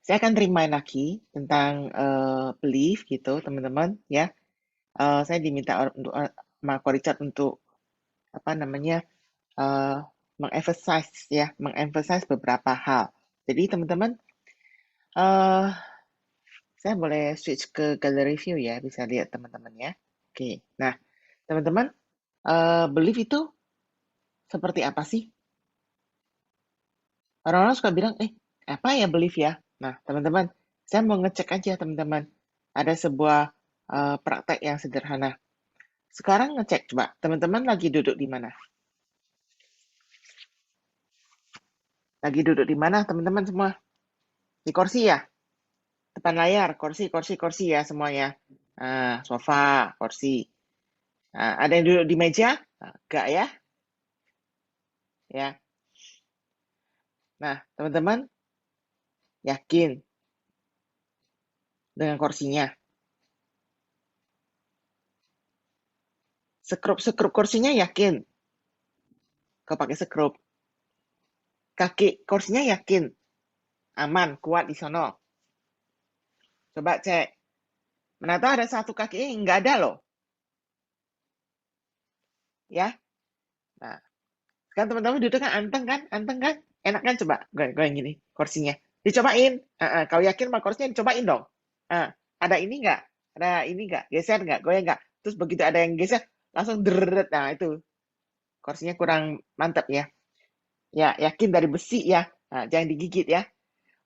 Saya akan remind lagi tentang belief gitu, teman-teman ya. Saya diminta untuk sama Ko Richard untuk apa namanya mengemphasize beberapa hal. Jadi teman-teman, uh, saya boleh switch ke gallery view ya, bisa lihat teman-teman ya. Oke, nah teman-teman, belief itu seperti apa sih? Orang-orang suka bilang, apa ya belief ya? Nah teman-teman, saya mau ngecek aja teman-teman. Ada sebuah praktek yang sederhana. Sekarang ngecek coba, teman-teman lagi duduk di mana? Lagi duduk di mana teman-teman semua? Di kursi ya? Depan layar, kursi ya semuanya. Sofa, kursi. Ada yang duduk di meja? Enggak ya? Ya. Nah, teman-teman yakin dengan kursinya? Sekrup kursinya yakin? Kau pakai sekrup. Kaki kursinya yakin? Aman, kuat di sono. Coba cek. Mana tahu ada satu kaki nggak ada loh. Ya. Nah, kan teman-teman duduk kan anteng kan? Anteng kan? Enak kan coba goyang gini kursinya. Dicobain. Kau yakin sama kursinya dicobain dong. Ada ini nggak? Ada ini nggak? Geser nggak? Goyang nggak? Terus begitu ada yang geser, langsung deret. Nah, itu kursinya kurang mantap ya. Ya, yakin dari besi ya. Nah, jangan digigit ya.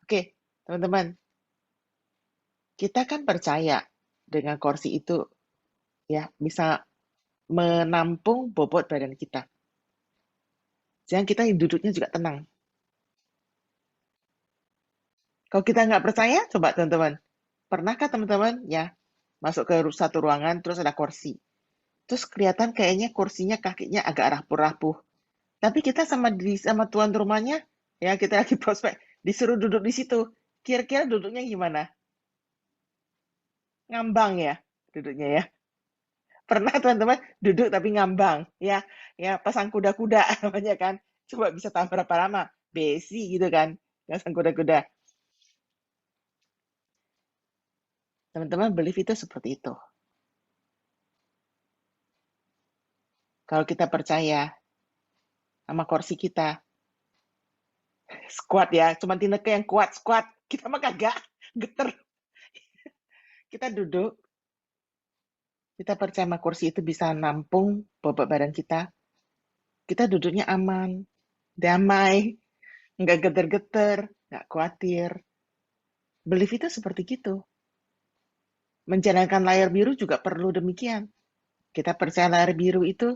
Oke, teman-teman. Kita kan percaya dengan kursi itu ya bisa menampung bobot badan kita. Jangan kita duduknya juga tenang. Kalau kita nggak percaya, coba teman-teman. Pernahkah teman-teman ya masuk ke satu ruangan terus ada kursi. Terus kelihatan kayaknya kursinya kakinya agak rapuh-rapuh. Tapi kita sama tuan rumahnya ya kita lagi prospek disuruh duduk di situ. Kira-kira duduknya gimana? Ngambang ya duduknya ya. Pernah teman-teman duduk tapi ngambang ya. Ya pasang kuda-kuda namanya kan. Coba bisa tahan berapa lama? Besi gitu kan. Pasang kuda-kuda. Teman-teman belief itu seperti itu. Kalau kita percaya sama kursi kita, squat ya, cuma Tineke yang kuat squat. Kita mah kagak, geter. Kita duduk, kita percaya sama kursi itu bisa nampung bobot badan kita. Kita duduknya aman, damai, nggak geter-geter, nggak khawatir. Belief itu seperti gitu. Menjalankan layar biru juga perlu demikian. Kita percaya layar biru itu,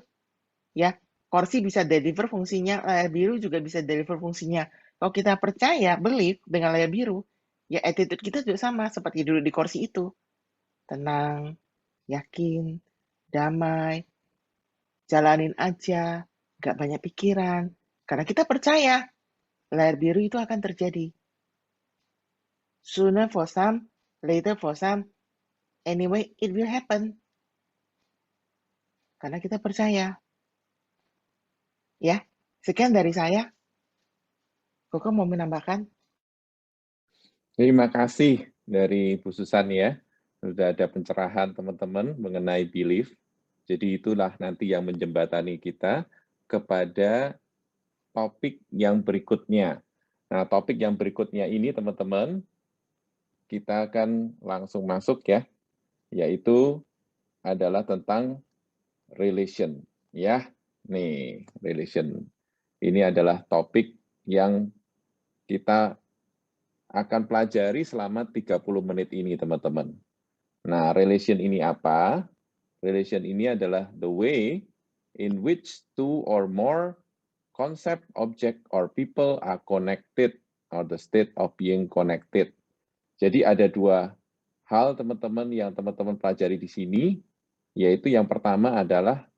ya, kursi bisa deliver fungsinya, layar biru juga bisa deliver fungsinya. Kalau kita percaya, belief dengan layar biru, ya attitude kita juga sama seperti duduk di kursi itu. Tenang, yakin, damai, jalanin aja, nggak banyak pikiran. Karena kita percaya, layar biru itu akan terjadi. Sooner for some, later for some, anyway it will happen. Karena kita percaya. Ya, sekian dari saya. Koko mau menambahkan? Terima kasih dari Bu Susan ya. Sudah ada pencerahan teman-teman mengenai belief. Jadi itulah nanti yang menjembatani kita kepada topik yang berikutnya. Nah, topik yang berikutnya ini teman-teman, kita akan langsung masuk ya, yaitu adalah tentang relation. Ya, nih, relation. Ini adalah topik yang kita akan pelajari selama 30 menit ini, teman-teman. Nah, relation ini apa? Relation ini adalah the way in which two or more concept, object, or people are connected, or the state of being connected. Jadi ada dua hal, teman-teman, yang teman-teman pelajari di sini, yaitu yang pertama adalah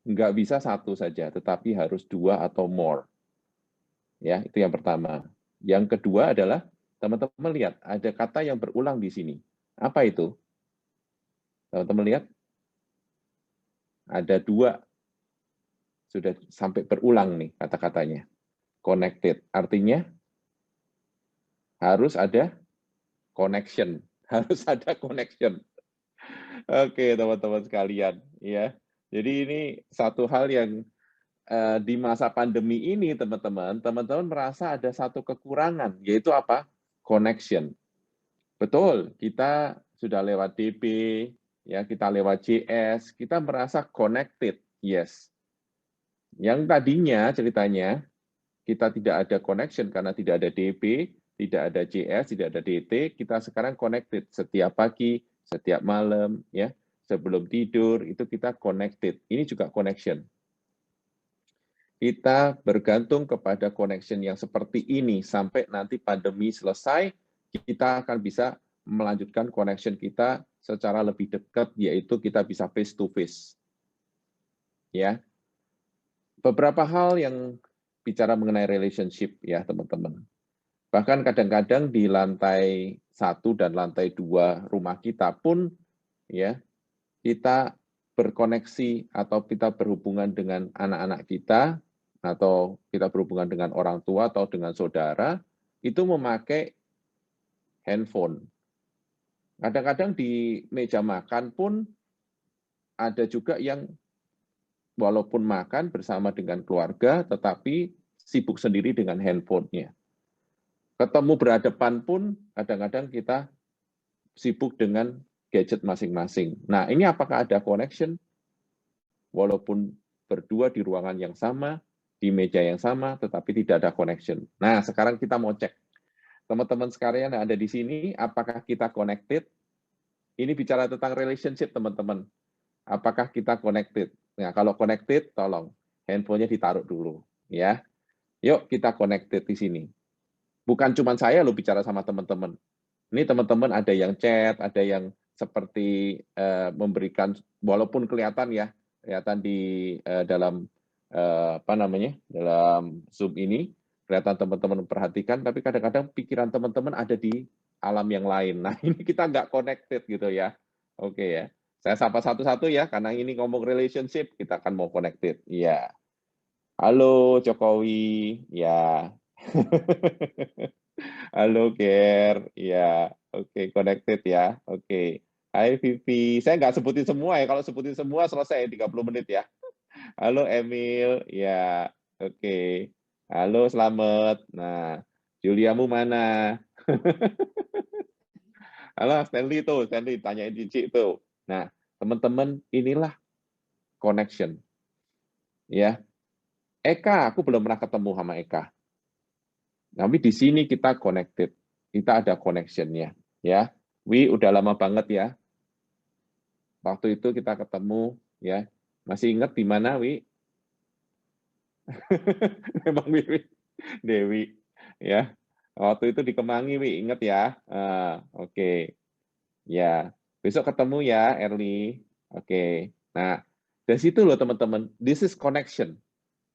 nggak bisa satu saja, tetapi harus dua atau more. Ya, itu yang pertama. Yang kedua adalah teman-teman lihat ada kata yang berulang di sini. Apa itu? Teman-teman lihat ada dua sudah sampai berulang nih kata-katanya. Connected artinya harus ada connection, harus ada connection. Oke, teman-teman sekalian, ya. Jadi ini satu hal yang di masa pandemi ini, teman-teman merasa ada satu kekurangan, yaitu apa? Connection. Betul, kita sudah lewat DB, ya, kita lewat JS, kita merasa connected, yes. Yang tadinya ceritanya kita tidak ada connection karena tidak ada DB, tidak ada JS, tidak ada DT, kita sekarang connected setiap pagi, setiap malam, ya, sebelum tidur itu kita connected. Ini juga connection. Kita bergantung kepada connection yang seperti ini sampai nanti pandemi selesai, kita akan bisa melanjutkan connection kita secara lebih dekat, yaitu kita bisa face to face. Ya, beberapa hal yang bicara mengenai relationship ya teman-teman. Bahkan kadang-kadang di lantai 1 dan lantai 2 rumah kita pun ya kita berkoneksi atau kita berhubungan dengan anak-anak kita atau kita berhubungan dengan orang tua atau dengan saudara itu memakai handphone. Kadang-kadang di meja makan pun ada juga yang walaupun makan bersama dengan keluarga tetapi sibuk sendiri dengan handphonenya. Ketemu berhadapan pun kadang-kadang kita sibuk dengan gadget masing-masing. Nah, ini apakah ada connection? Walaupun berdua di ruangan yang sama, di meja yang sama, tetapi tidak ada connection. Nah, sekarang kita mau cek. Teman-teman sekalian yang ada di sini, apakah kita connected? Ini bicara tentang relationship, teman-teman. Apakah kita connected? Nah, kalau connected, tolong handphonenya ditaruh dulu. Ya, yuk kita connected di sini. Bukan cuma saya loh bicara sama teman-teman. Ini teman-teman ada yang chat, ada yang seperti memberikan, walaupun kelihatan ya, kelihatan di dalam dalam Zoom ini, kelihatan teman-teman memperhatikan, tapi kadang-kadang pikiran teman-teman ada di alam yang lain. Nah, ini kita nggak connected gitu ya. Oke ya. Saya sapa satu-satu ya, karena ini ngomong relationship, kita akan mau connected. Iya. Halo Jokowi, ya. Halo Ger, ya. Oke, connected ya. Oke. Hai Vivi, saya nggak sebutin semua ya, kalau sebutin semua selesai 30 menit ya. Halo Emil, ya. Oke. Halo Slamet. Nah, Juliamu mana? Halo Stanley tuh, Stanley tanyain Cici tuh. Nah, teman-teman, inilah connection. Ya. Eka, aku belum pernah ketemu sama Eka. Tapi di sini kita connected. Kita ada connection-nya, ya. Wi udah lama banget ya. Waktu itu kita ketemu, ya. Masih ingat di mana, Wi? Memang Wi, Dewi, ya. Waktu itu di Kemangi, Wi, ingat ya. Oke. Ya. Besok ketemu ya, Erli. Oke. Nah, dari situ loh teman-teman. This is connection.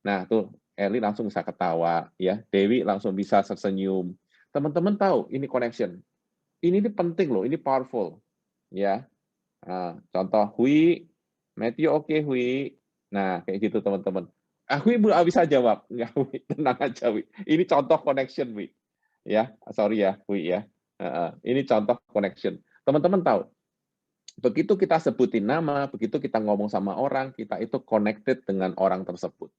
Nah, tuh Erli langsung bisa ketawa, ya. Dewi langsung bisa tersenyum. Teman-teman tahu ini connection. Ini penting loh, ini powerful. Ya. Nah, contoh Hui, Matthew oke Hui. Nah, kayak gitu teman-teman. Hui belum bisa jawab. Enggak, Hui, tenang aja Hui. Ini contoh connection Hui. Ya, sorry ya Hui ya. Ini contoh connection. Teman-teman tahu, begitu kita sebutin nama, begitu kita ngomong sama orang, kita itu connected dengan orang tersebut.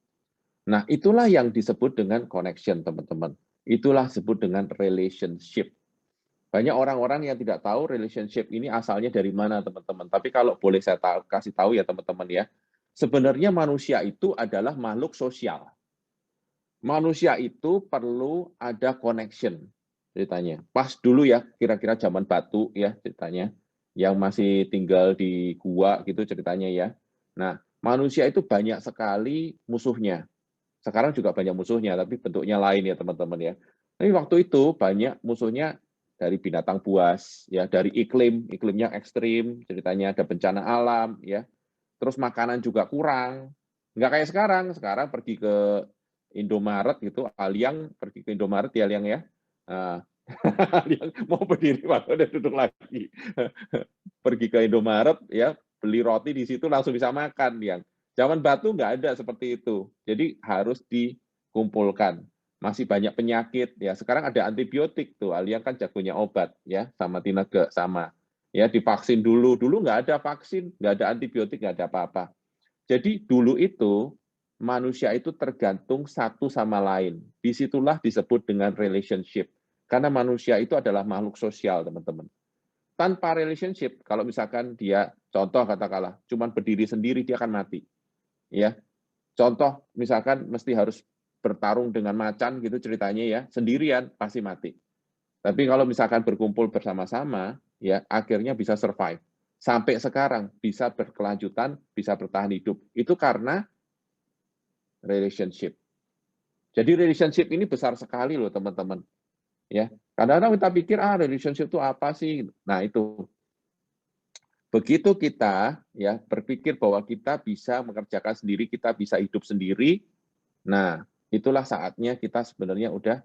Nah, itulah yang disebut dengan connection, teman-teman. Itulah disebut dengan relationship. Banyak orang-orang yang tidak tahu relationship ini asalnya dari mana, teman-teman. Tapi kalau boleh saya kasih tahu ya, teman-teman ya, sebenarnya manusia itu adalah makhluk sosial. Manusia itu perlu ada connection, ceritanya. Pas dulu ya, kira-kira zaman batu ya, ceritanya. Yang masih tinggal di gua gitu ceritanya ya. Nah, manusia itu banyak sekali musuhnya. Sekarang juga banyak musuhnya, tapi bentuknya lain ya teman-teman ya. Tapi waktu itu banyak musuhnya dari binatang buas, ya dari iklimnya ekstrim, ceritanya ada bencana alam, ya. Terus makanan juga kurang. Nggak kayak sekarang pergi ke Indomaret gitu, Aliang pergi ke Indomaret ya Aliang ya. Aliang mau berdiri waktu udah duduk lagi. Pergi ke Indomaret ya, beli roti di situ langsung bisa makan Liang. Zaman batu nggak ada seperti itu. Jadi harus dikumpulkan. masih banyak penyakit ya. Sekarang ada antibiotik tuh, Alia kan jagonya obat ya, sama Tineke sama. Ya divaksin dulu, nggak ada vaksin, nggak ada antibiotik, nggak ada apa-apa. Jadi dulu itu manusia itu tergantung satu sama lain. Disitulah disebut dengan relationship. Karena manusia itu adalah makhluk sosial, teman-teman. Tanpa relationship, kalau misalkan dia, contoh katakanlah, cuman berdiri sendiri, dia akan mati. Ya, contoh misalkan mesti harus bertarung dengan macan gitu ceritanya ya, sendirian pasti mati. Tapi kalau misalkan berkumpul bersama-sama, ya akhirnya bisa survive. Sampai sekarang bisa berkelanjutan, bisa bertahan hidup. Itu karena relationship. Jadi relationship ini besar sekali loh teman-teman. Ya, kadang-kadang kita pikir relationship itu apa sih? Nah itu. Begitu kita ya berpikir bahwa kita bisa mengerjakan sendiri, kita bisa hidup sendiri. Nah, itulah saatnya kita sebenarnya udah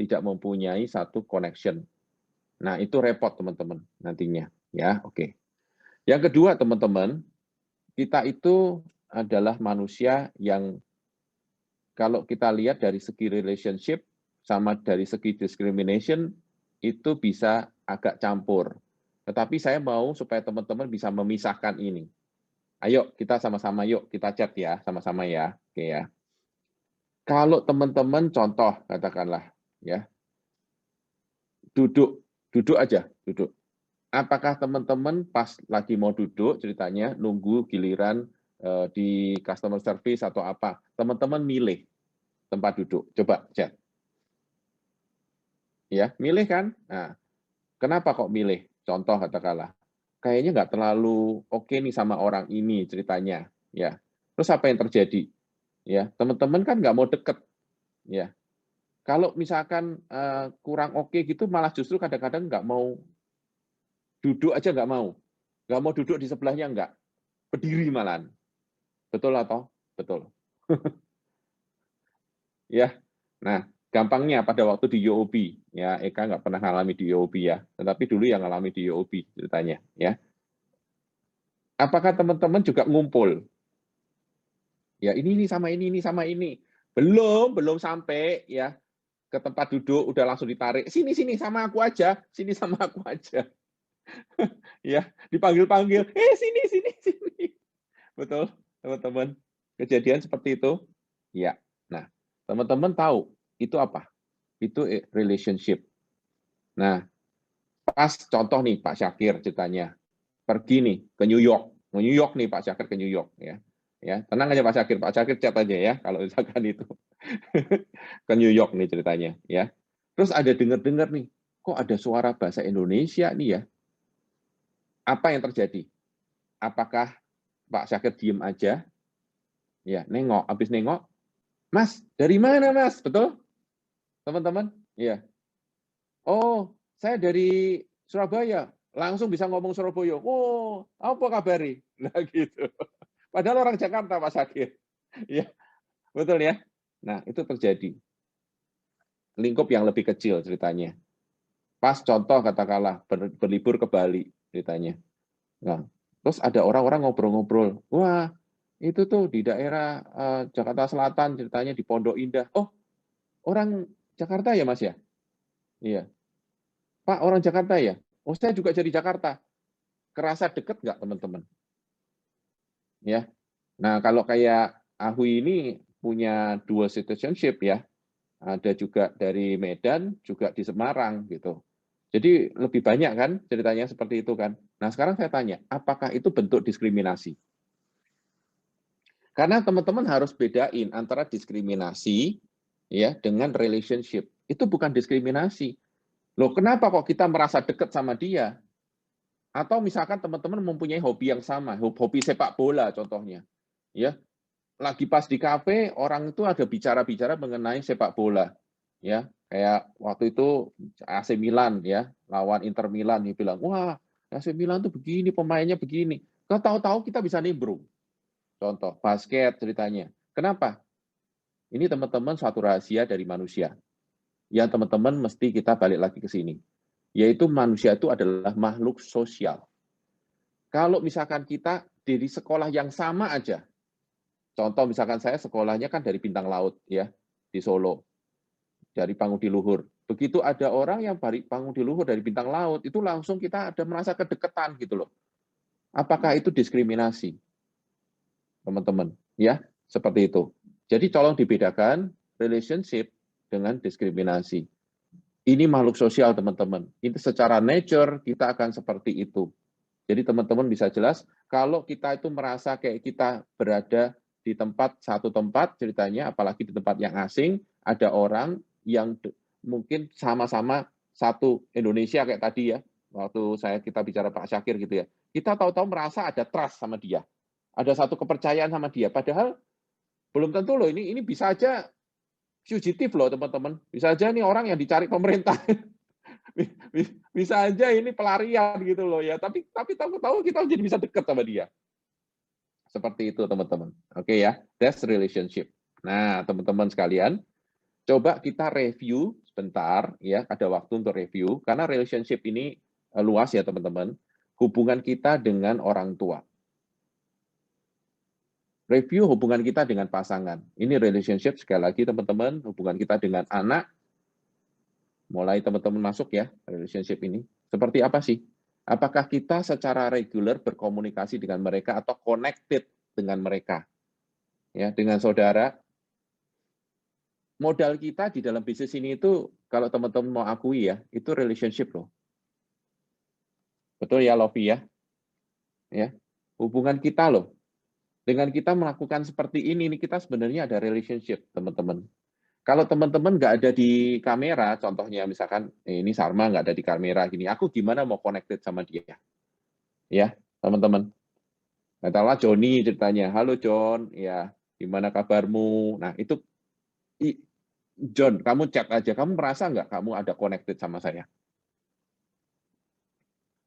tidak mempunyai satu connection. Nah, itu repot teman-teman nantinya. Ya, oke. Yang kedua teman-teman, kita itu adalah manusia yang kalau kita lihat dari segi relationship sama dari segi discrimination itu bisa agak campur. Tetapi saya mau supaya teman-teman bisa memisahkan ini. Ayo kita sama-sama yuk kita chat ya, sama-sama ya. Oke ya. Kalau teman-teman contoh katakanlah ya, duduk aja, duduk. Apakah teman-teman pas lagi mau duduk ceritanya nunggu giliran di customer service atau apa, teman-teman milih tempat duduk. Coba chat. Ya, milih kan? Nah, kenapa kok milih? Contoh katakanlah, kayaknya nggak terlalu oke nih sama orang ini ceritanya, ya. Terus apa yang terjadi? Ya, teman-teman kan nggak mau deket, ya. Kalau misalkan kurang oke gitu, malah justru kadang-kadang nggak mau duduk aja nggak mau duduk di sebelahnya nggak, berdiri malahan. Betul atau? Betul. Ya, nah gampangnya pada waktu di UOB, ya Eka nggak pernah ngalami di UOB ya, tetapi dulu yang ngalami di UOB ceritanya, ya. Apakah teman-teman juga ngumpul? Ya ini sama ini sama ini. Belum sampai ya ke tempat duduk udah langsung ditarik. Sini sama aku aja, sini sama aku aja. Ya, dipanggil-panggil, sini. Betul, teman-teman. Kejadian seperti itu? Ya. Nah, teman-teman tahu itu apa? Itu relationship. Nah, pas contoh nih Pak Syakir ceritanya, pergi nih ke New York nih Pak Syakir ke New York ya. Ya, tenang aja Pak Syakir chat aja ya kalau misalkan itu ke New York nih ceritanya ya. Terus ada dengar-dengar nih, kok ada suara bahasa Indonesia nih ya. Apa yang terjadi? Apakah Pak Syakir diem aja? Ya, nengok, habis nengok, Mas, dari mana Mas? Betul? Teman-teman? Iya. Oh, saya dari Surabaya. Langsung bisa ngomong Surabaya. Oh, apa kabari? Nah gitu. Padahal orang Jakarta, Pak Syakir. Iya, betul ya? Nah, itu terjadi. Lingkup yang lebih kecil ceritanya. Pas contoh katakanlah berlibur ke Bali ceritanya. Nah, terus ada orang-orang ngobrol-ngobrol. Wah, itu tuh di daerah Jakarta Selatan ceritanya di Pondok Indah. Oh, orang Jakarta ya, Mas ya? Iya. Pak, orang Jakarta ya? Oh, saya juga jadi Jakarta. Kerasa deket nggak, teman-teman? Ya. Nah, kalau kayak Ahui ini punya dual citizenship ya, ada juga dari Medan, juga di Semarang gitu. Jadi lebih banyak kan ceritanya seperti itu kan. Nah, sekarang saya tanya, apakah itu bentuk diskriminasi? Karena teman-teman harus bedain antara diskriminasi ya dengan relationship. Itu bukan diskriminasi. Loh, kenapa kok kita merasa dekat sama dia? Atau misalkan teman-teman mempunyai hobi yang sama, hobi sepak bola contohnya. Ya, lagi pas di kafe orang itu ada bicara-bicara mengenai sepak bola ya, kayak waktu itu AC Milan ya lawan Inter Milan, dia bilang wah AC Milan tuh begini pemainnya begini, kau tahu-tahu kita bisa nimbrung. Contoh basket ceritanya, kenapa? Ini teman-teman suatu rahasia dari manusia yang teman-teman mesti kita balik lagi ke sini, yaitu manusia itu adalah makhluk sosial. Kalau misalkan kita dari sekolah yang sama aja, contoh misalkan saya sekolahnya kan dari Bintang Laut ya, di Solo. dari pangudi luhur. Begitu ada orang yang pangudi luhur dari bintang laut, itu langsung kita ada merasa kedekatan gitu loh. Apakah itu diskriminasi? Teman-teman, ya, seperti itu. Jadi tolong dibedakan relationship dengan diskriminasi. Ini makhluk sosial, teman-teman. Itu secara nature kita akan seperti itu. Jadi teman-teman bisa jelas, kalau kita itu merasa kayak kita berada di satu tempat ceritanya, apalagi di tempat yang asing, ada orang yang mungkin sama-sama satu Indonesia kayak tadi ya, waktu kita bicara Pak Syakir gitu ya, kita tahu-tahu merasa ada trust sama dia, ada satu kepercayaan sama dia, padahal belum tentu loh, ini bisa aja fugitif loh teman-teman, bisa aja ini orang yang dicari pemerintah. Bisa aja ini pelarian gitu loh ya, tapi tahu-tahu kita jadi bisa dekat sama dia. Seperti itu teman-teman. Oke ya, that's relationship. Nah, teman-teman sekalian, coba kita review sebentar ya, ada waktu untuk review karena relationship ini luas ya teman-teman. Hubungan kita dengan orang tua. Review hubungan kita dengan pasangan. Ini relationship sekali lagi teman-teman, hubungan kita dengan anak. Mulai teman-teman masuk ya, relationship ini. Seperti apa sih? Apakah kita secara reguler berkomunikasi dengan mereka atau connected dengan mereka? Ya, dengan saudara. Modal kita di dalam bisnis ini itu, kalau teman-teman mau akui ya, itu relationship loh. Betul ya, Lovi ya? Ya, hubungan kita loh. Dengan kita melakukan seperti ini kita sebenarnya ada relationship, teman-teman. Kalau teman-teman nggak ada di kamera, contohnya misalkan ini Sarma nggak ada di kamera gini, aku gimana mau connected sama dia? Ya, teman-teman. Katakanlah Joni ceritanya, halo John, ya gimana kabarmu? Nah itu John, kamu chat aja, kamu merasa nggak kamu ada connected sama saya?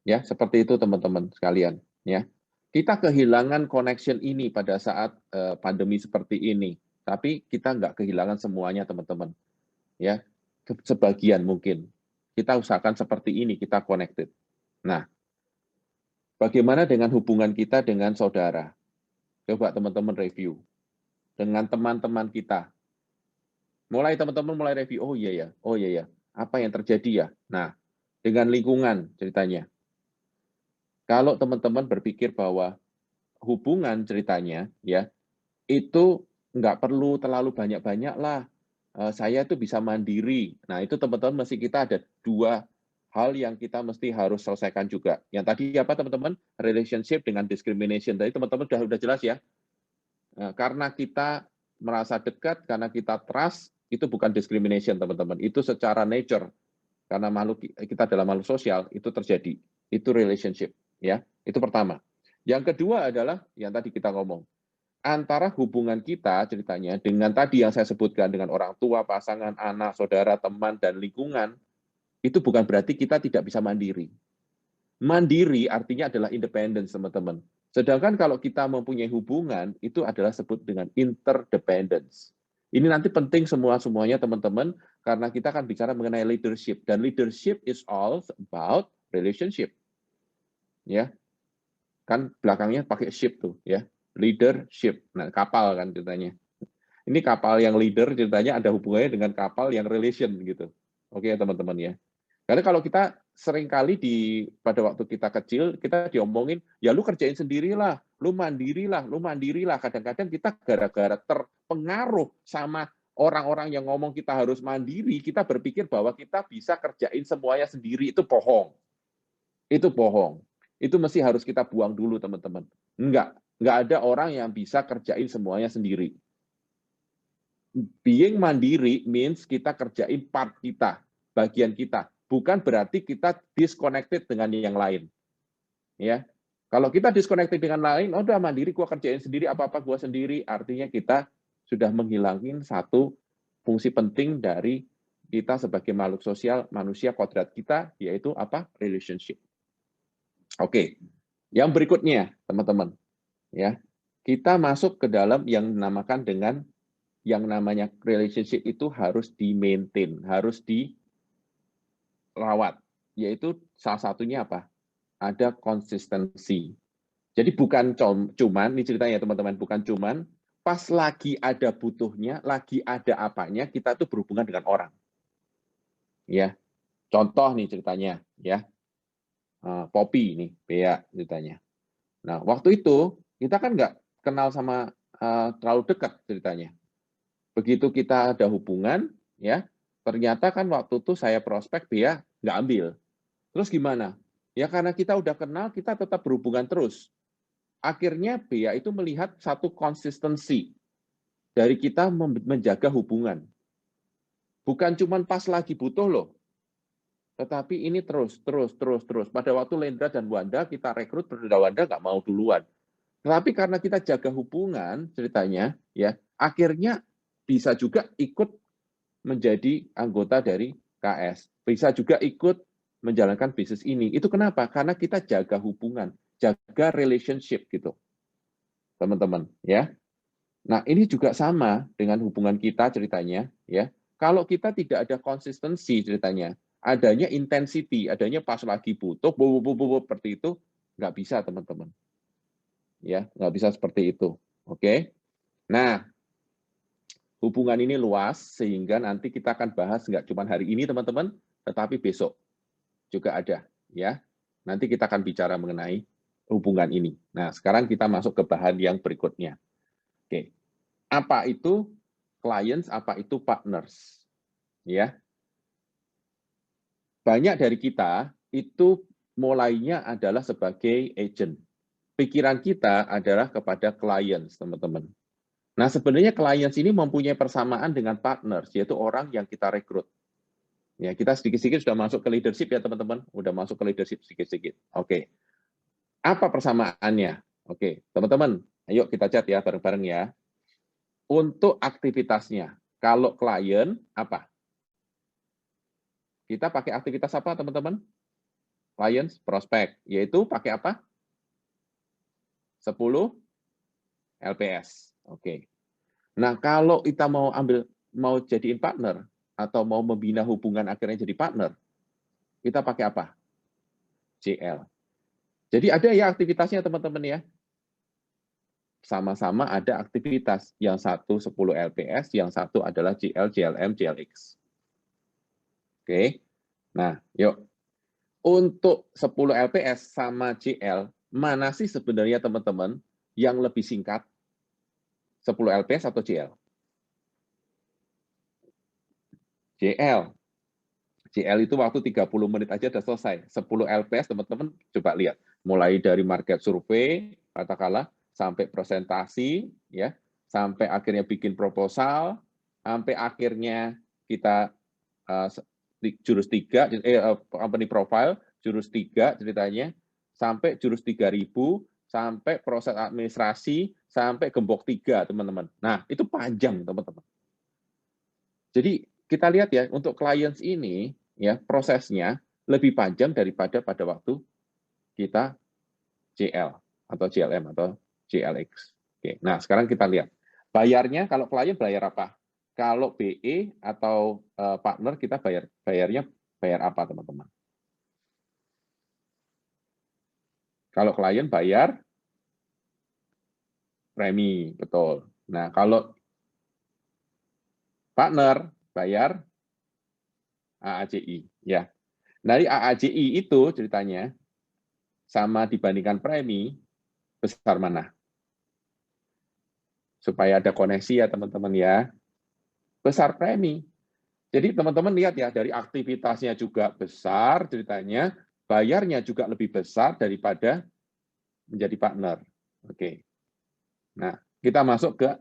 Ya, seperti itu teman-teman sekalian. Ya, kita kehilangan connection ini pada saat pandemi seperti ini, tapi kita nggak kehilangan semuanya teman-teman. Ya, sebagian mungkin. Kita usahakan seperti ini, kita connected. Nah, bagaimana dengan hubungan kita dengan saudara? Coba teman-teman review. Dengan teman-teman kita. Mulai teman-teman mulai review, oh iya ya, apa yang terjadi ya? Nah, dengan lingkungan ceritanya. Kalau teman-teman berpikir bahwa hubungan ceritanya, ya, itu nggak perlu terlalu banyak-banyak lah, saya tuh bisa mandiri. Nah, itu teman-teman mesti kita ada dua hal yang kita mesti harus selesaikan juga. Yang tadi apa teman-teman? Relationship dengan discrimination. Tadi teman-teman sudah jelas ya. Karena kita merasa dekat, karena kita trust, itu bukan discrimination teman-teman. Itu secara nature. Karena kita adalah makhluk sosial, itu terjadi. Itu relationship. Ya, itu pertama. Yang kedua adalah yang tadi kita ngomong. Antara hubungan kita ceritanya dengan tadi yang saya sebutkan dengan orang tua, pasangan, anak, saudara, teman, dan lingkungan, itu bukan berarti kita tidak bisa mandiri. Mandiri artinya adalah independence, teman-teman. Sedangkan kalau kita mempunyai hubungan, itu adalah sebut dengan interdependence. Ini nanti penting semuanya teman-teman, karena kita akan bicara mengenai leadership. Dan leadership is all about relationship. Ya, kan belakangnya pakai ship tuh ya, leadership. Nah, kapal kan ceritanya. Ini kapal yang leader ceritanya ada hubungannya dengan kapal yang relation gitu. Oke ya teman-teman ya. Karena kalau kita seringkali pada waktu kita kecil kita diomongin, ya lu kerjain sendirilah, lu mandirilah. Kadang-kadang kita gara-gara terpengaruh sama orang-orang yang ngomong kita harus mandiri, kita berpikir bahwa kita bisa kerjain semuanya sendiri. Itu bohong. Itu bohong. Itu mesti harus kita buang dulu, teman-teman. Enggak ada orang yang bisa kerjain semuanya sendiri. Being mandiri means kita kerjain part kita, bagian kita. Bukan berarti kita disconnected dengan yang lain. Ya. Kalau kita disconnected dengan lain, oh udah mandiri, gua kerjain sendiri, apa-apa gua sendiri, artinya kita sudah menghilangin satu fungsi penting dari kita sebagai makhluk sosial, manusia kodrat kita, yaitu apa? Relationship. Oke, yang berikutnya, teman-teman, ya, kita masuk ke dalam yang dinamakan dengan yang namanya relationship itu harus di-maintain, harus dirawat, yaitu salah satunya apa? Ada konsistensi. Jadi bukan cuman, ini ceritanya teman-teman, bukan cuman pas lagi ada butuhnya, lagi ada apanya, kita tuh berhubungan dengan orang. ya. Contoh nih ceritanya, ya. Poppy nih, Bea ceritanya. Nah, waktu itu kita kan nggak kenal sama terlalu dekat ceritanya. Begitu kita ada hubungan, ya, ternyata kan waktu itu saya prospek, Bea nggak ambil. Terus gimana? Ya karena kita udah kenal, kita tetap berhubungan terus. Akhirnya Bea itu melihat satu konsistensi dari kita menjaga hubungan. Bukan cuma pas lagi butuh loh, tetapi ini terus. Pada waktu Lendra dan Wanda kita rekrut, Wanda nggak mau duluan. Tetapi karena kita jaga hubungan ceritanya, ya akhirnya bisa juga ikut menjadi anggota dari KS, bisa juga ikut menjalankan bisnis ini. Itu kenapa? Karena kita jaga hubungan, jaga relationship gitu, teman-teman. Ya, nah ini juga sama dengan hubungan kita ceritanya. Ya, kalau kita tidak ada konsistensi ceritanya, adanya intensity, adanya pas lagi butuh, seperti itu, nggak bisa teman-teman. Ya, nggak bisa seperti itu. Oke. Nah, hubungan ini luas sehingga nanti kita akan bahas nggak cuma hari ini teman-teman, tetapi besok juga ada. Ya, nanti kita akan bicara mengenai hubungan ini. Nah, sekarang kita masuk ke bahan yang berikutnya. Oke, apa itu clients? Apa itu partners? Ya, banyak dari kita itu mulainya adalah sebagai agent. Pikiran kita adalah kepada clients, teman-teman. Nah, sebenarnya clients ini mempunyai persamaan dengan partners, yaitu orang yang kita rekrut. Ya, kita sedikit-sedikit sudah masuk ke leadership ya, teman-teman. Sudah masuk ke leadership sedikit-sedikit. Oke. Apa persamaannya? Oke, teman-teman, ayo kita chat ya bareng-bareng ya. Untuk aktivitasnya, kalau klien apa? Kita pakai aktivitas apa, teman-teman? Clients, prospek, yaitu pakai apa? 10 LPS. Oke. Nah, kalau kita mau jadiin partner atau mau membina hubungan akhirnya jadi partner, kita pakai apa? JL. Jadi ada ya aktivitasnya teman-teman ya. Sama-sama ada aktivitas. Yang satu 10 LPS, yang satu adalah JL, JLM, JLX. Oke. Nah, yuk. Untuk 10 LPS sama JL, mana sih sebenarnya teman-teman yang lebih singkat? 10 LPS atau JL? JL. JL itu waktu 30 menit aja udah selesai. 10 LPS teman-teman coba lihat. Mulai dari market survei, katakanlah, sampai presentasi, ya, sampai akhirnya bikin proposal, sampai akhirnya kita jurus 3, company profile, jurus 3 ceritanya, sampai jurus 3000, sampai proses administrasi, sampai gembok 3, teman-teman. Nah, itu panjang, teman-teman. Jadi, kita lihat ya, untuk clients ini, ya prosesnya lebih panjang daripada pada waktu kita JL atau JLM atau JLX. Oke, nah sekarang kita lihat bayarnya. Kalau klien bayar apa? Kalau BE atau partner kita bayarnya apa teman-teman? Kalau klien bayar premi, betul. Nah kalau partner bayar AAJI, ya. Dari AAJI itu ceritanya sama dibandingkan premi, besar mana? Supaya ada koneksi ya teman-teman ya. Besar premi. Jadi teman-teman lihat ya, dari aktivitasnya juga besar ceritanya, bayarnya juga lebih besar daripada menjadi partner. Oke. Nah, kita masuk ke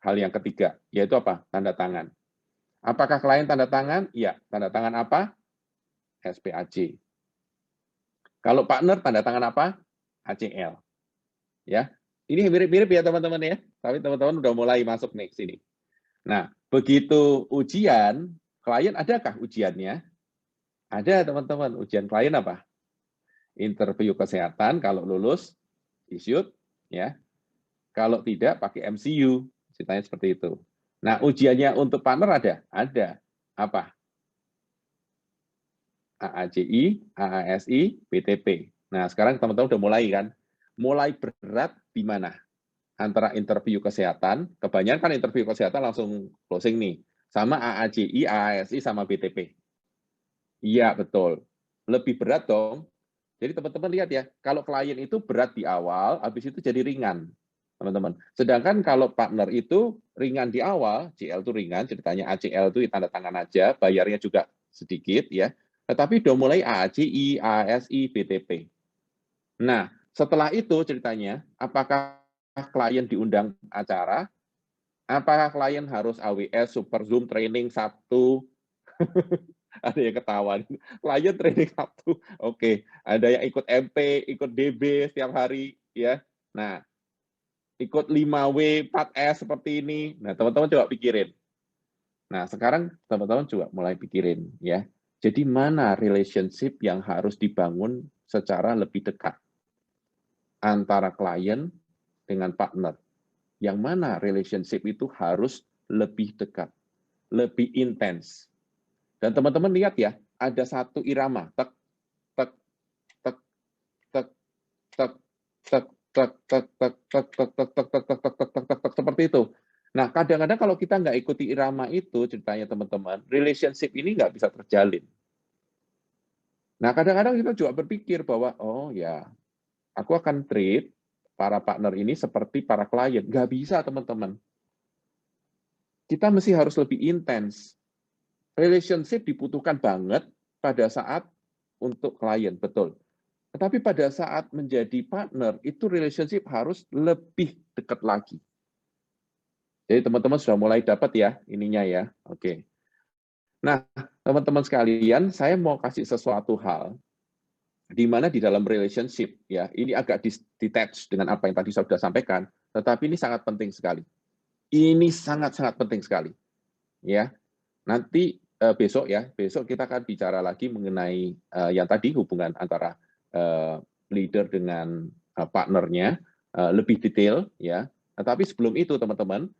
hal yang ketiga, yaitu apa? Tanda tangan. Apakah klien tanda tangan? Iya. Tanda tangan apa? SPAJ. Kalau partner tanda tangan apa? ACL. Ya. Ini mirip-mirip ya teman-teman ya. Tapi teman-teman udah mulai masuk nih ke sini. Nah, begitu ujian, klien adakah ujiannya? Ada teman-teman. Ujian klien apa? Interview kesehatan, kalau lulus, issued. Ya. Kalau tidak, pakai MCU. Ceritanya seperti itu. Nah, ujiannya untuk partner ada? Ada. Apa? AAJI, AASI, BTP. Nah, sekarang teman-teman udah mulai kan? Mulai berat di mana? Antara interview kesehatan, kebanyakan kan interview kesehatan langsung closing nih, sama AAJI, AASI, sama BTP. Iya, betul. Lebih berat dong. Jadi teman-teman lihat ya, kalau klien itu berat di awal, habis itu jadi ringan, teman-teman. Sedangkan kalau partner itu ringan di awal, CL itu ringan, ceritanya ACL itu tanda tangan aja, bayarnya juga sedikit ya. Tetapi udah mulai AACI, ASI, BTP. Nah, setelah itu ceritanya, apakah klien diundang acara, apakah klien harus AWS, Super Zoom, training Sabtu, ada yang ketawa. Klien training Sabtu, oke. Ada yang ikut MP, ikut DB setiap hari, ya. Nah, ikut 5W, 4S seperti ini. Nah, teman-teman coba pikirin. Nah, sekarang teman-teman juga mulai pikirin, ya. Jadi mana relationship yang harus dibangun secara lebih dekat antara klien dengan partner? Yang mana relationship itu harus lebih dekat, lebih intens. Dan teman-teman lihat ya, ada satu irama, tek, tek, tek, tek, tek, tek, tek, tek, tek, tek, tek, tek, tek, tek, tek, tek, tek, tek, tek, seperti itu. Nah, kadang-kadang kalau kita nggak ikuti irama itu, ceritanya teman-teman, relationship ini nggak bisa terjalin. Nah, kadang-kadang kita juga berpikir bahwa, oh ya, aku akan treat para partner ini seperti para klien. Nggak bisa, teman-teman. Kita mesti harus lebih intens. Relationship dibutuhkan banget pada saat untuk klien, betul. Tetapi pada saat menjadi partner, itu relationship harus lebih dekat lagi. Jadi teman-teman sudah mulai dapat ya ininya ya. Oke. Nah, teman-teman sekalian, saya mau kasih sesuatu hal di mana di dalam relationship ya, ini agak detach dengan apa yang tadi saya sudah sampaikan, tetapi ini sangat penting sekali. Ini sangat-sangat penting sekali. Ya. Nanti besok kita akan bicara lagi mengenai yang tadi hubungan antara leader dengan partnernya lebih detail ya. Tapi sebelum itu teman-teman,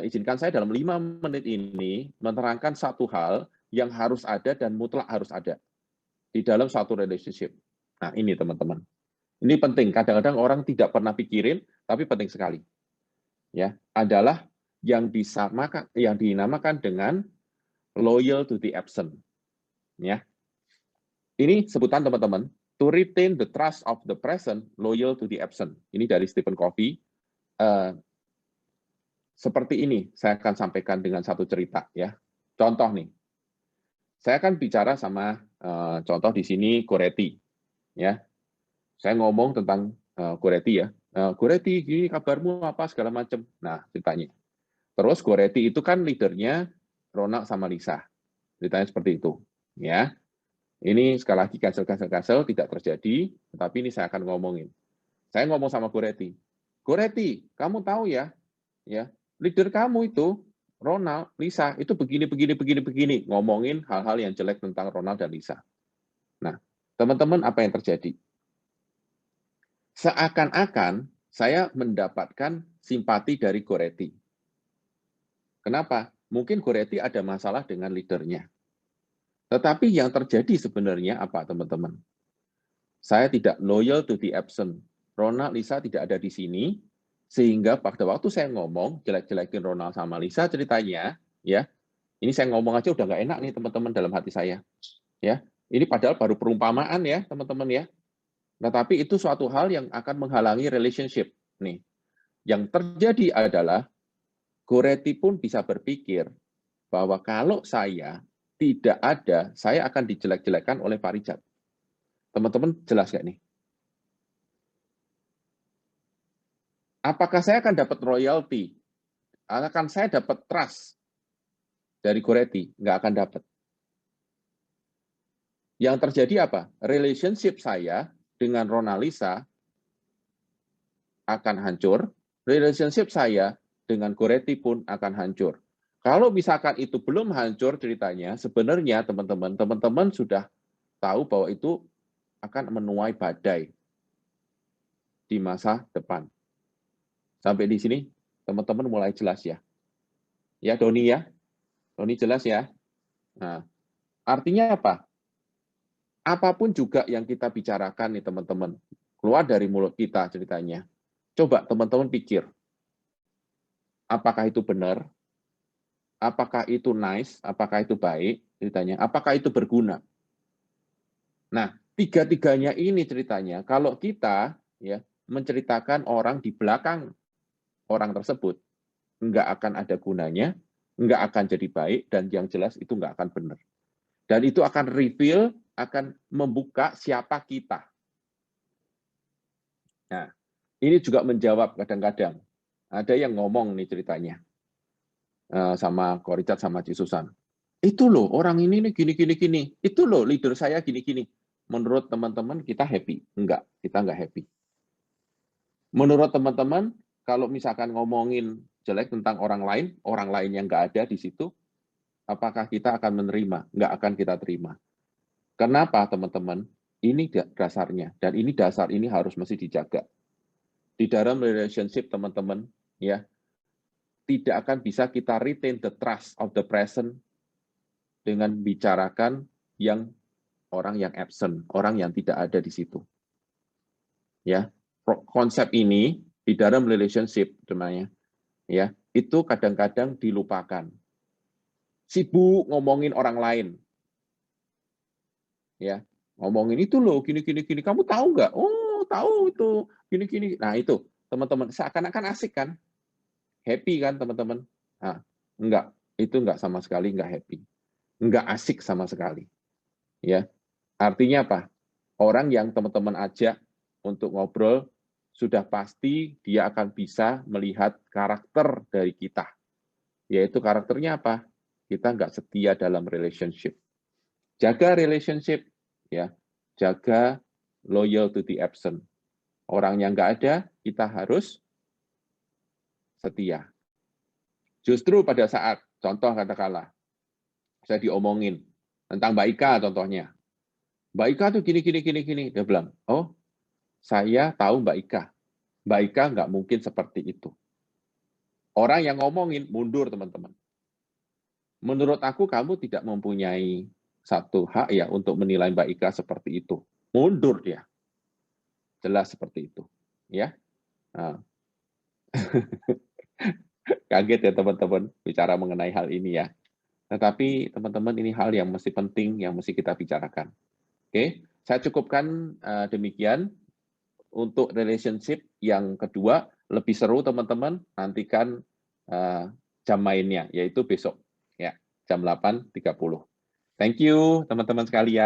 izinkan saya dalam 5 menit ini menerangkan satu hal yang harus ada dan mutlak harus ada di dalam satu relationship. Nah, ini teman-teman. Ini penting, kadang-kadang orang tidak pernah pikirin, tapi penting sekali. Ya, adalah yang dinamakan dengan loyal to the absent. Ya. Ini sebutan teman-teman, to retain the trust of the present, loyal to the absent. Ini dari Stephen Covey. Seperti ini saya akan sampaikan dengan satu cerita ya. Contoh nih. Saya akan bicara sama contoh di sini Goreti ya. Saya ngomong tentang Goreti ya. Goreti, gini kabarmu apa segala macam. Nah, ceritanya. Terus Goreti itu kan leadernya Ronald sama Lisa. Ceritanya seperti itu. Ya. Ini sekali lagi cancel tidak terjadi, tetapi ini saya akan ngomongin. Saya ngomong sama Goreti. Goreti, kamu tahu ya, leader kamu itu Ronald, Lisa itu begini, ngomongin hal-hal yang jelek tentang Ronald dan Lisa. Nah, teman-teman apa yang terjadi? Seakan-akan saya mendapatkan simpati dari Goreti. Kenapa? Mungkin Goreti ada masalah dengan leadernya. Tetapi yang terjadi sebenarnya apa, teman-teman? Saya tidak loyal to the absent. Ronald, Lisa tidak ada di sini, sehingga pada waktu saya ngomong, jelek-jelekin Ronald sama Lisa ceritanya, ya, ini saya ngomong aja udah nggak enak nih teman-teman dalam hati saya. Ya, ini padahal baru perumpamaan ya teman-teman ya. Nah, tapi itu suatu hal yang akan menghalangi relationship. Nih, yang terjadi adalah Goreti pun bisa berpikir bahwa kalau saya tidak ada, saya akan dijelek-jelekan oleh Pak Rijat. Teman-teman jelas nggak nih? Apakah saya akan dapat royalty? Akan saya dapat trust dari Goreti? Nggak akan dapat. Yang terjadi apa? Relationship saya dengan Ronalisa akan hancur, relationship saya dengan Goreti pun akan hancur. Kalau misalkan itu belum hancur ceritanya, sebenarnya teman-teman sudah tahu bahwa itu akan menuai badai di masa depan. Sampai di sini teman-teman mulai jelas ya. Ya Doni ya. Doni jelas ya. Nah, artinya apa? Apapun juga yang kita bicarakan nih teman-teman, keluar dari mulut kita ceritanya. Coba teman-teman pikir, apakah itu benar? Apakah itu nice? Apakah itu baik? Ceritanya, apakah itu berguna? Nah, tiga-tiganya ini ceritanya, kalau kita ya menceritakan orang di belakang orang tersebut, nggak akan ada gunanya, nggak akan jadi baik, dan yang jelas itu nggak akan benar. Dan itu akan reveal, akan membuka siapa kita. Nah, ini juga menjawab kadang-kadang. Ada yang ngomong nih ceritanya, sama Ko Richard sama Ci Susan. Itu loh, orang ini nih gini. Itu loh, leader saya gini. Menurut teman-teman, kita happy? Enggak, kita enggak happy. Menurut teman-teman, kalau misalkan ngomongin jelek tentang orang lain yang enggak ada di situ, apakah kita akan menerima? Enggak akan kita terima. Kenapa, teman-teman? Ini dasarnya, dan ini dasar ini harus mesti dijaga. Di dalam relationship, teman-teman, ya, tidak akan bisa kita retain the trust of the present dengan bicarakan yang orang yang absent, orang yang tidak ada di situ. Ya, konsep ini di dalam relationship namanya, ya, itu kadang-kadang dilupakan. Sibuk ngomongin orang lain, ya, ngomongin itu loh, gini. Kamu tahu nggak? Oh, tahu itu, gini. Nah itu, teman-teman, seakan-akan asik kan, happy kan, teman-teman? Nah, enggak, itu enggak sama sekali enggak happy, enggak asik sama sekali, ya. Artinya apa? Orang yang teman-teman ajak untuk ngobrol, sudah pasti dia akan bisa melihat karakter dari kita. Yaitu karakternya apa? Kita nggak setia dalam relationship. Jaga relationship, ya. Jaga loyal to the absent. Orang yang nggak ada, kita harus setia. Justru pada saat, contoh katakanlah, saya diomongin tentang Mbak Ika contohnya. Mbak Ika tuh gini. Dia bilang, oh, saya tahu Mbak Ika. Mbak Ika nggak mungkin seperti itu. Orang yang ngomongin mundur, teman-teman. Menurut aku, kamu tidak mempunyai satu hak ya untuk menilai Mbak Ika seperti itu. Mundur dia. Jelas seperti itu. Ya. Nah. Kaget ya teman-teman bicara mengenai hal ini ya. Tetapi teman-teman ini hal yang mesti penting, yang mesti kita bicarakan. Oke, saya cukupkan demikian. Untuk relationship yang kedua, lebih seru teman-teman, nantikan jam mainnya, yaitu besok, ya, jam 8.30. Thank you, teman-teman sekalian.